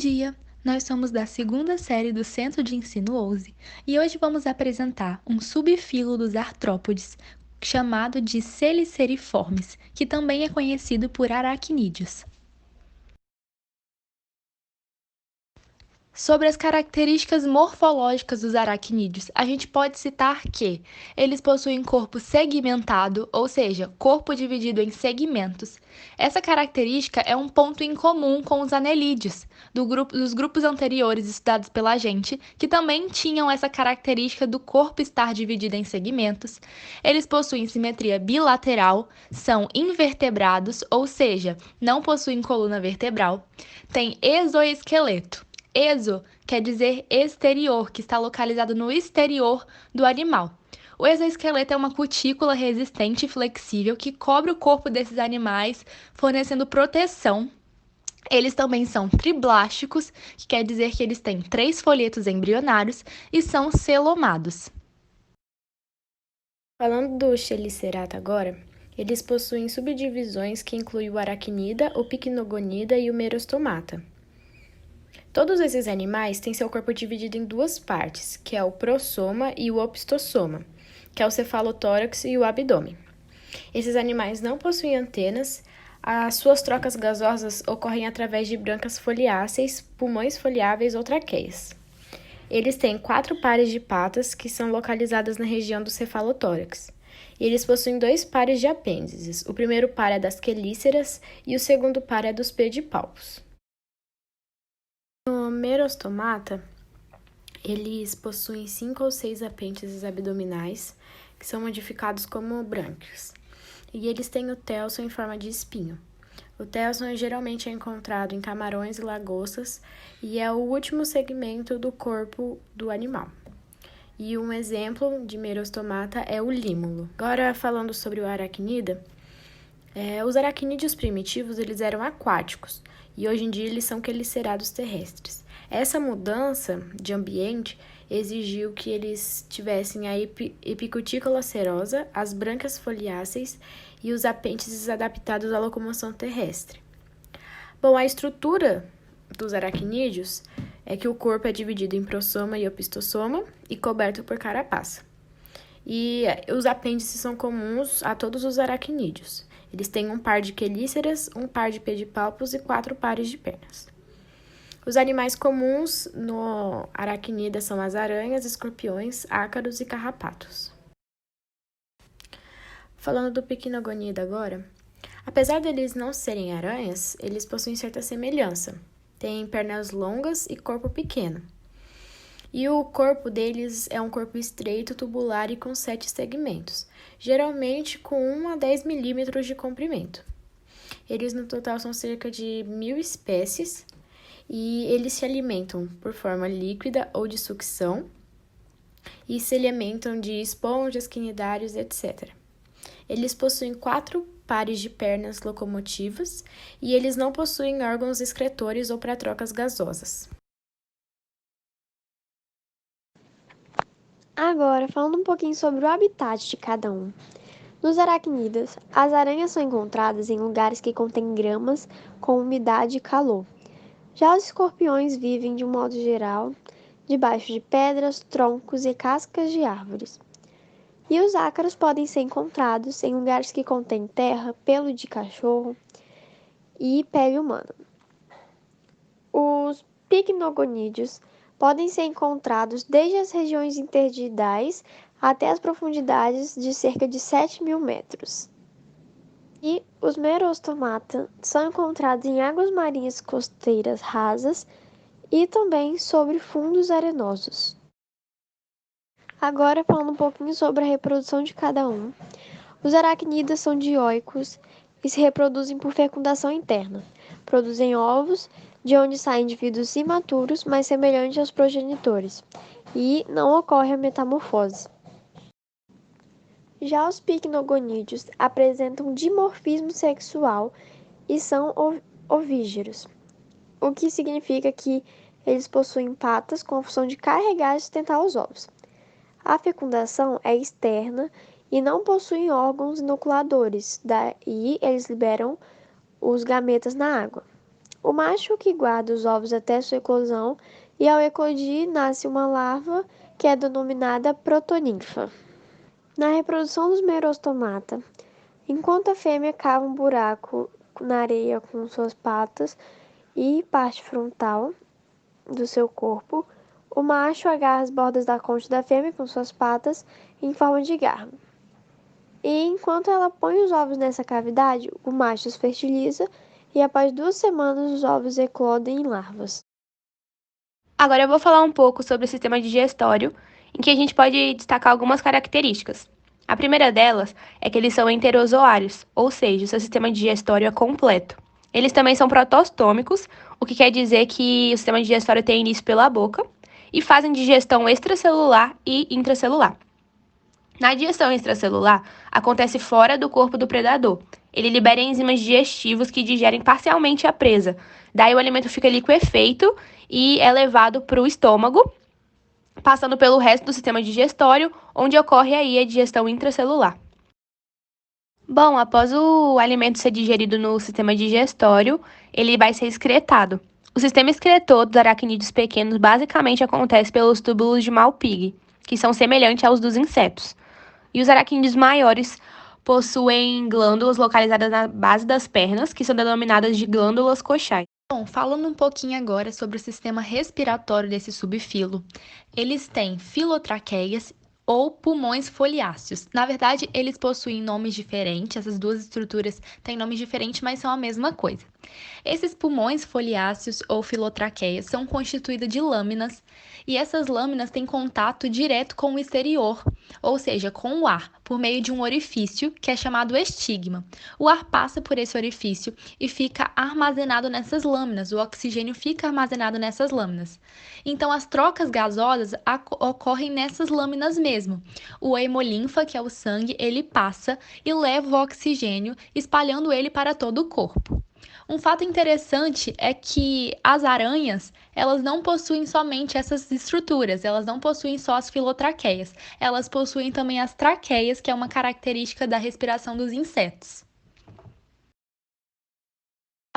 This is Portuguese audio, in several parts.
dia! Nós somos da segunda série do Centro de Ensino OUSE e hoje vamos apresentar um subfilo dos artrópodes, chamado de Celiceriformes, que também é conhecido por aracnídeos. Sobre as características morfológicas dos aracnídeos, a gente pode citar que eles possuem corpo segmentado, ou seja, corpo dividido em segmentos. Essa característica é um ponto em comum com os anelídeos, dos grupos anteriores estudados pela gente, que também tinham essa característica do corpo estar dividido em segmentos. Eles possuem simetria bilateral, são invertebrados, ou seja, não possuem coluna vertebral, têm exoesqueleto. Exo quer dizer exterior, que está localizado no exterior do animal. O exoesqueleto é uma cutícula resistente e flexível que cobre o corpo desses animais, fornecendo proteção. Eles também são triblásticos, que quer dizer que eles têm 3 folhetos embrionários e são celomados. Falando do Chelicerata agora, eles possuem subdivisões que incluem o aracnida, o picnogonida e o merostomata. Todos esses animais têm seu corpo dividido em duas partes, que é o prossoma e o opistosoma, que é o cefalotórax e o abdômen. Esses animais não possuem antenas, as suas trocas gasosas ocorrem através de brancas foliáceas, pulmões foliáveis ou traqueias. Eles têm 4 pares de patas que são localizadas na região do cefalotórax. E eles possuem 2 pares de apêndices. O primeiro par é das quelíceras e o segundo par é dos pedipalpos. No merostomata, eles possuem 5 ou 6 apêndices abdominais, que são modificados como brânquios. E eles têm o telson em forma de espinho. O telson geralmente é encontrado em camarões e lagostas e é o último segmento do corpo do animal. E um exemplo de merostomata é o límulo. Agora, falando sobre o aracnida, os aracnídeos primitivos eles eram aquáticos e hoje em dia eles são quelicerados terrestres. Essa mudança de ambiente exigiu que eles tivessem a epicutícula serosa, as brânquias foliáceas e os apêndices adaptados à locomoção terrestre. Bom, a estrutura dos aracnídeos é que o corpo é dividido em prossoma e opistosoma e coberto por carapaça. E os apêndices são comuns a todos os aracnídeos. Eles têm um par de quelíceras, um par de pedipalpos e 4 pares de pernas. Os animais comuns no aracnida são as aranhas, escorpiões, ácaros e carrapatos. Falando do picnogonida agora, apesar deles não serem aranhas, eles possuem certa semelhança. Têm pernas longas e corpo pequeno. E o corpo deles é um corpo estreito, tubular e com 7 segmentos, geralmente com 1 a 10 milímetros de comprimento. Eles no total são cerca de 1000 espécies e eles se alimentam por forma líquida ou de sucção e se alimentam de esponjas, quinidários, etc. Eles possuem 4 pares de pernas locomotivas e eles não possuem órgãos excretores ou para trocas gasosas. Agora, falando um pouquinho sobre o habitat de cada um. Nos aracnídeos, as aranhas são encontradas em lugares que contêm gramas com umidade e calor. Já os escorpiões vivem, de um modo geral, debaixo de pedras, troncos e cascas de árvores. E os ácaros podem ser encontrados em lugares que contêm terra, pelo de cachorro e pele humana. Os picnogonídeos podem ser encontrados desde as regiões interdigitais até as profundidades de cerca de 7.000 metros. E os merostomata são encontrados em águas marinhas costeiras rasas e também sobre fundos arenosos. Agora, falando um pouquinho sobre a reprodução de cada um. Os aracnídeos são dioicos e se reproduzem por fecundação interna. Produzem ovos, de onde saem indivíduos imaturos, mas semelhantes aos progenitores, e não ocorre a metamorfose. Já os picnogonídeos apresentam dimorfismo sexual e são ovígeros, o que significa que eles possuem patas com a função de carregar e sustentar os ovos. A fecundação é externa e não possuem órgãos inoculadores, daí eles liberam os gametas na água. O macho que guarda os ovos até sua eclosão e ao eclodir nasce uma larva que é denominada protoninfa. Na reprodução dos Merostomata, enquanto a fêmea cava um buraco na areia com suas patas e parte frontal do seu corpo, o macho agarra as bordas da concha da fêmea com suas patas em forma de garra. E enquanto ela põe os ovos nessa cavidade, o macho os fertiliza e após 2 semanas os ovos eclodem em larvas. Agora eu vou falar um pouco sobre o sistema digestório, em que a gente pode destacar algumas características. A primeira delas é que eles são enterozoários, ou seja, o seu sistema digestório é completo. Eles também são protostômicos, o que quer dizer que o sistema digestório tem início pela boca, e fazem digestão extracelular e intracelular. Na digestão extracelular, acontece fora do corpo do predador. Ele libera enzimas digestivos que digerem parcialmente a presa. Daí o alimento fica liquefeito e é levado para o estômago, passando pelo resto do sistema digestório, onde ocorre aí a digestão intracelular. Bom, após o alimento ser digerido no sistema digestório, ele vai ser excretado. O sistema excretor dos aracnídeos pequenos basicamente acontece pelos túbulos de Malpighi, que são semelhantes aos dos insetos. E os aracnídeos maiores possuem glândulas localizadas na base das pernas, que são denominadas de glândulas coxais. Bom, falando um pouquinho agora sobre o sistema respiratório desse subfilo. Eles têm filotraqueias ou pulmões foliáceos. Na verdade, eles possuem nomes diferentes, essas duas estruturas têm nomes diferentes, mas são a mesma coisa. Esses pulmões foliáceos ou filotraqueias são constituídos de lâminas e essas lâminas têm contato direto com o exterior, ou seja, com o ar, por meio de um orifício que é chamado estigma. O ar passa por esse orifício e fica armazenado nessas lâminas, o oxigênio fica armazenado nessas lâminas. Então, as trocas gasosas ocorrem nessas lâminas mesmo. O hemolinfa, que é o sangue, ele passa e leva o oxigênio, espalhando ele para todo o corpo. Um fato interessante é que as aranhas, elas não possuem somente essas estruturas, elas não possuem só as filotraqueias, elas possuem também as traqueias, que é uma característica da respiração dos insetos.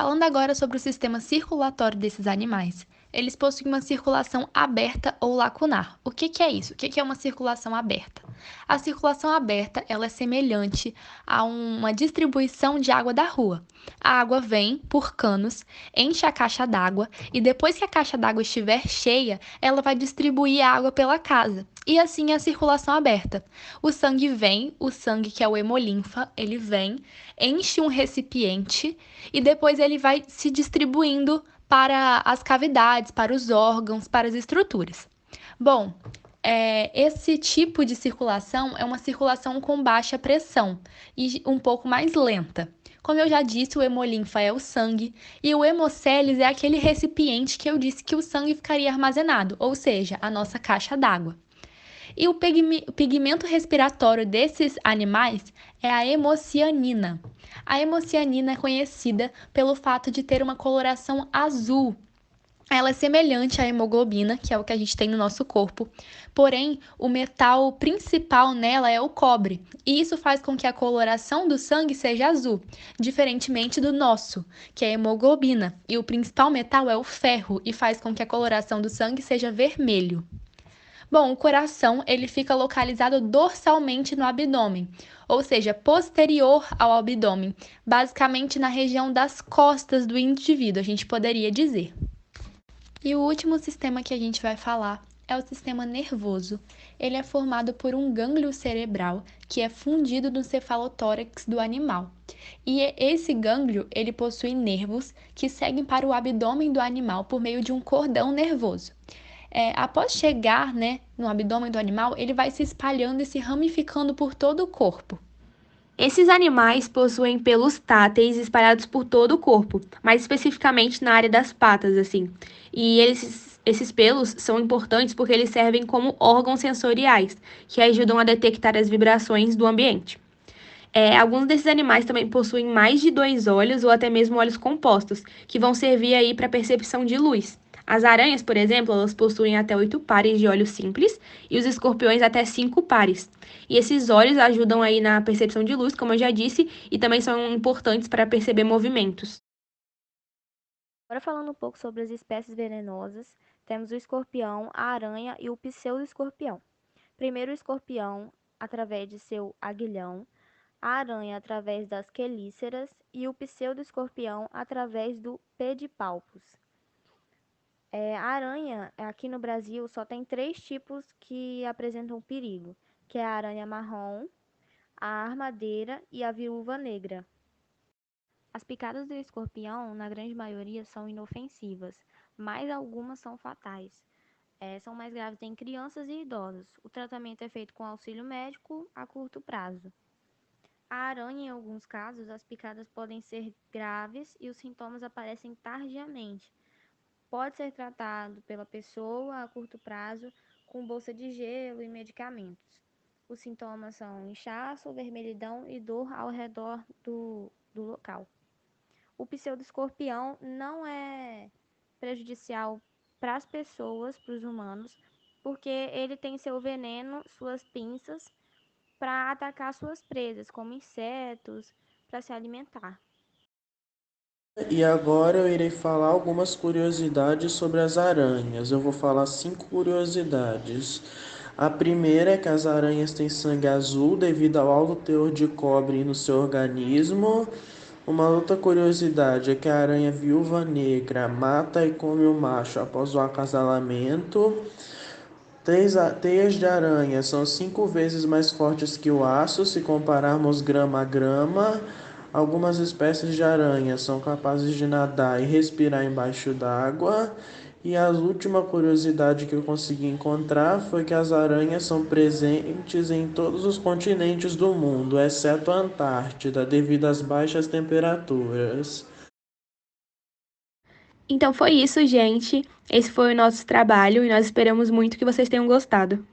Falando agora sobre o sistema circulatório desses animais. Eles possuem uma circulação aberta ou lacunar. O que é isso? O que é uma circulação aberta? A circulação aberta ela é semelhante a uma distribuição de água da rua. A água vem por canos, enche a caixa d'água e depois que a caixa d'água estiver cheia, ela vai distribuir a água pela casa. E assim é a circulação aberta. O sangue que é o hemolinfa, ele vem, enche um recipiente e depois ele vai se distribuindo para as cavidades, para os órgãos, para as estruturas. Bom, esse tipo de circulação é uma circulação com baixa pressão e um pouco mais lenta. Como eu já disse, o hemolinfa é o sangue e o hemocélis é aquele recipiente que eu disse que o sangue ficaria armazenado, ou seja, a nossa caixa d'água. E o pigmento respiratório desses animais é a hemocianina. A hemocianina é conhecida pelo fato de ter uma coloração azul. Ela é semelhante à hemoglobina, que é o que a gente tem no nosso corpo, porém, o metal principal nela é o cobre, e isso faz com que a coloração do sangue seja azul, diferentemente do nosso, que é a hemoglobina, e o principal metal é o ferro, e faz com que a coloração do sangue seja vermelho. Bom, o coração ele fica localizado dorsalmente no abdômen, ou seja, posterior ao abdômen, basicamente na região das costas do indivíduo, a gente poderia dizer. E o último sistema que a gente vai falar é o sistema nervoso. Ele é formado por um gânglio cerebral que é fundido no cefalotórax do animal. E esse gânglio, ele possui nervos que seguem para o abdômen do animal por meio de um cordão nervoso. Após chegar, no abdômen do animal, ele vai se espalhando e se ramificando por todo o corpo. Esses animais possuem pelos táteis espalhados por todo o corpo, mais especificamente na área das patas, assim. E esses pelos são importantes porque eles servem como órgãos sensoriais, que ajudam a detectar as vibrações do ambiente. Alguns desses animais também possuem mais de 2 olhos ou até mesmo olhos compostos, que vão servir aí para percepção de luz. As aranhas, por exemplo, elas possuem até 8 pares de olhos simples e os escorpiões até 5 pares. E esses olhos ajudam aí na percepção de luz, como eu já disse, e também são importantes para perceber movimentos. Agora falando um pouco sobre as espécies venenosas, temos o escorpião, a aranha e o pseudo-escorpião. Primeiro o escorpião, através de seu aguilhão, a aranha através das quelíceras e o pseudo-escorpião através do pedipalpos. A aranha, aqui no Brasil, só tem 3 tipos que apresentam perigo, que é a aranha marrom, a armadeira e a viúva negra. As picadas do escorpião, na grande maioria, são inofensivas, mas algumas são fatais. São mais graves em crianças e idosos. O tratamento é feito com auxílio médico a curto prazo. A aranha, em alguns casos, as picadas podem ser graves e os sintomas aparecem tardiamente. Pode ser tratado pela pessoa a curto prazo com bolsa de gelo e medicamentos. Os sintomas são inchaço, vermelhidão e dor ao redor do local. O pseudoescorpião não é prejudicial para as pessoas, para os humanos, porque ele tem seu veneno, suas pinças, para atacar suas presas, como insetos, para se alimentar. E agora eu irei falar algumas curiosidades sobre as aranhas. Eu vou falar 5 curiosidades. A primeira é que as aranhas têm sangue azul devido ao alto teor de cobre no seu organismo. Uma outra curiosidade é que a aranha viúva negra mata e come o macho após o acasalamento. Teias de aranha são 5 vezes mais fortes que o aço, se compararmos grama a grama. Algumas espécies de aranha são capazes de nadar e respirar embaixo d'água. E a última curiosidade que eu consegui encontrar foi que as aranhas são presentes em todos os continentes do mundo, exceto a Antártida, devido às baixas temperaturas. Então foi isso, gente. Esse foi o nosso trabalho e nós esperamos muito que vocês tenham gostado.